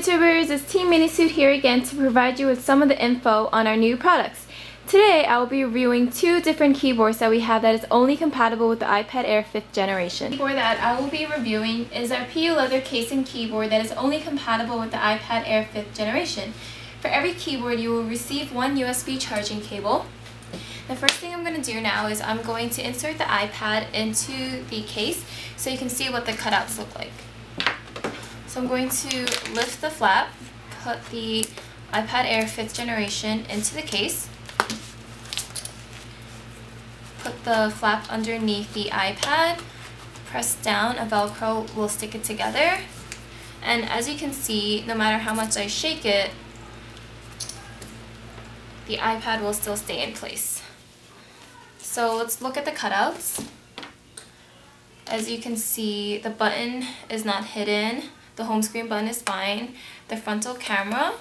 YouTubers, it's Team MiniSuit here again to provide you with some of the info on our new products. Today I will be reviewing two different keyboards that we have that is only compatible with the iPad Air 5th generation. The keyboard that I will be reviewing is our PU leather casing keyboard that is only compatible with the iPad Air 5th generation. For every keyboard you will receive one USB charging cable. The first thing I'm going to do now is I'm going to insert the iPad into the case so you can see what the cutouts look like. So I'm going to lift the flap, put the iPad Air 5th generation into the case, put the flap underneath the iPad, press down, a Velcro will stick it together, and as you can see, no matter how much I shake it, the iPad will still stay in place. So let's look at the cutouts. As you can see, the button is not hidden. The home screen button is fine. The frontal camera,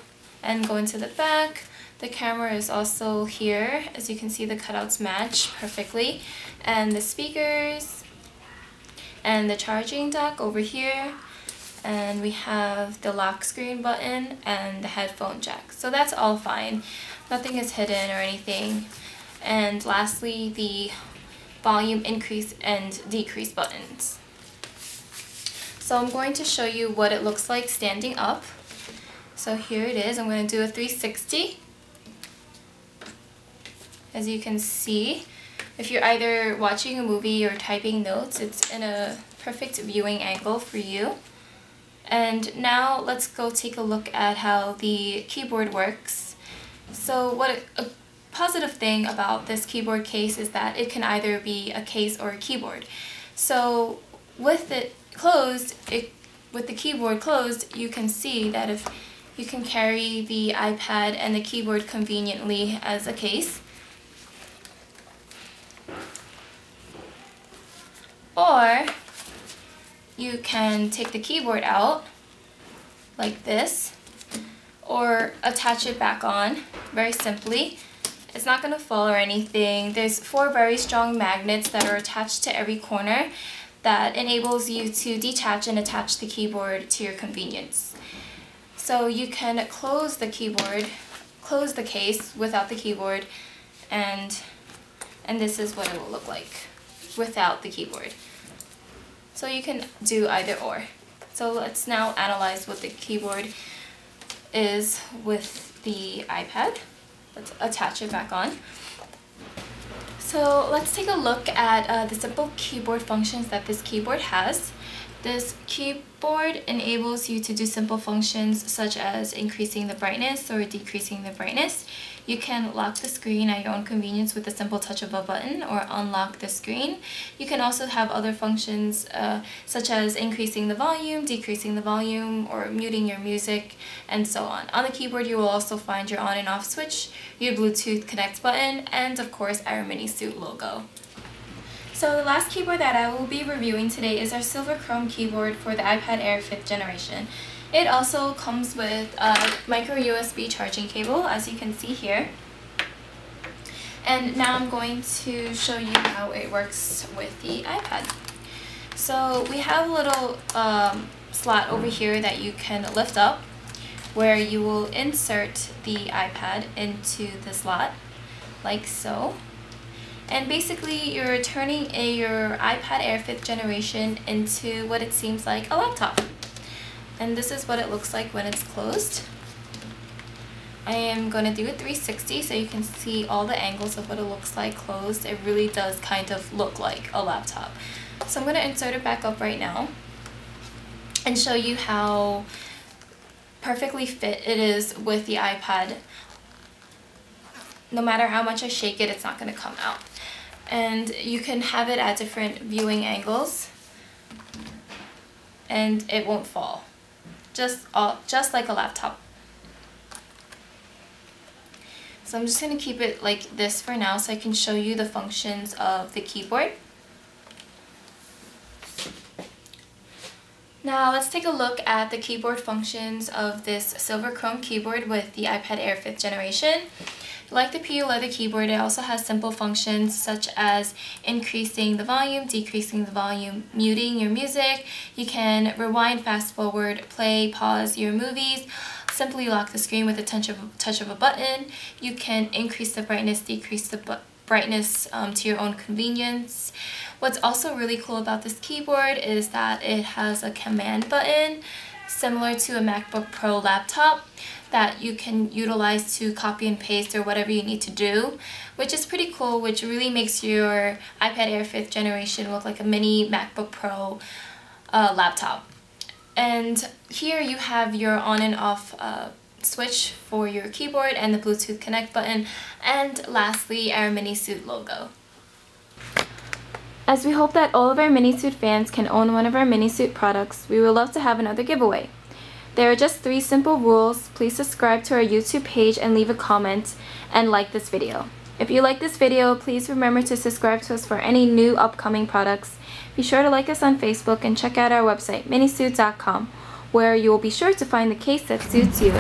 and going to the back, the camera is also here. As you can see, the cutouts match perfectly. And the speakers, and the charging dock over here. And we have the lock screen button and the headphone jack. So that's all fine. Nothing is hidden or anything. And lastly, the volume increase and decrease buttons. So I'm going to show you what it looks like standing up. So here it is. I'm going to do a 360. As you can see, if you're either watching a movie or typing notes, it's in a perfect viewing angle for you. And now let's go take a look at how the keyboard works. So a positive thing about this keyboard case is that it can either be a case or a keyboard. So with it closed, with the keyboard closed, you can see that if you can carry the iPad and the keyboard conveniently as a case. Or you can take the keyboard out like this or attach it back on very simply. It's not going to fall or anything. There's 4 very strong magnets that are attached to every corner that enables you to detach and attach the keyboard to your convenience. So you can close the keyboard, close the case without the keyboard, and this is what it will look like without the keyboard. So you can do either or. So let's now analyze what the keyboard is with the iPad. Let's attach it back on. So let's take a look at the simple keyboard functions that this keyboard has. This keyboard enables you to do simple functions such as increasing the brightness or decreasing the brightness. You can lock the screen at your own convenience with a simple touch of a button or unlock the screen. You can also have other functions such as increasing the volume, decreasing the volume, or muting your music, and so on. On the keyboard you will also find your on and off switch, your Bluetooth connect button, and of course our MiniSuit logo. So the last keyboard that I will be reviewing today is our silver chrome keyboard for the iPad Air 5th generation. It also comes with a micro USB charging cable, as you can see here. And now I'm going to show you how it works with the iPad. So we have a little slot over here that you can lift up, where you will insert the iPad into the slot, like so. And basically you're turning your iPad Air 5th generation into what it seems like a laptop. And this is what it looks like when it's closed. I am going to do a 360 so you can see all the angles of what it looks like closed. It really does kind of look like a laptop. So I'm going to insert it back up right now and show you how perfectly fit it is with the iPad. No matter how much I shake it, it's not going to come out. And you can have it at different viewing angles and it won't fall. Just like a laptop. So I'm just going to keep it like this for now so I can show you the functions of the keyboard. Now let's take a look at the keyboard functions of this silver chrome keyboard with the iPad Air 5th generation. Like the PU leather keyboard, it also has simple functions such as increasing the volume, decreasing the volume, muting your music. You can rewind, fast forward, play, pause your movies. Simply lock the screen with a touch of a button. You can increase the brightness, decrease the brightness to your own convenience. What's also really cool about this keyboard is that it has a command button similar to a MacBook Pro laptop that you can utilize to copy and paste or whatever you need to do, which is pretty cool, which really makes your iPad Air 5th generation look like a mini MacBook Pro laptop. And here you have your on and off switch for your keyboard and the Bluetooth connect button, and lastly our MiniSuit logo. As we hope that all of our MiniSuit fans can own one of our MiniSuit products, we would love to have another giveaway. There are just 3 simple rules. Please subscribe to our YouTube page and leave a comment and like this video. If you like this video, please remember to subscribe to us for any new upcoming products. Be sure to like us on Facebook and check out our website, minisuit.com, where you will be sure to find the case that suits you.